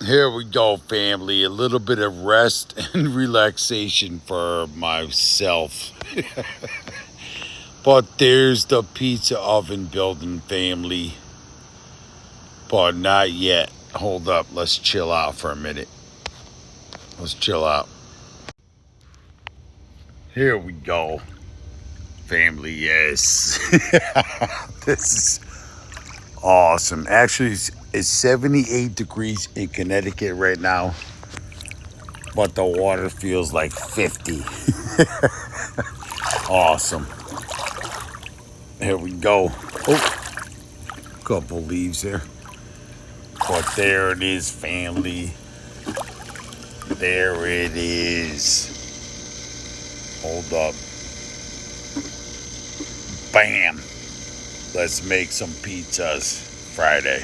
Here we go, family. A little bit of rest and relaxation for myself. But there's the pizza oven building, family. But not yet. Hold up. Let's chill out for a minute. Let's chill out. Here we go, family. Yes. This is awesome. Actually, it's 78 degrees in Connecticut right now, but the water feels like 50. Awesome. Here we go. Oh, couple leaves there. But there it is, family. There it is. Hold up. Bam. Let's make some pizzas Friday.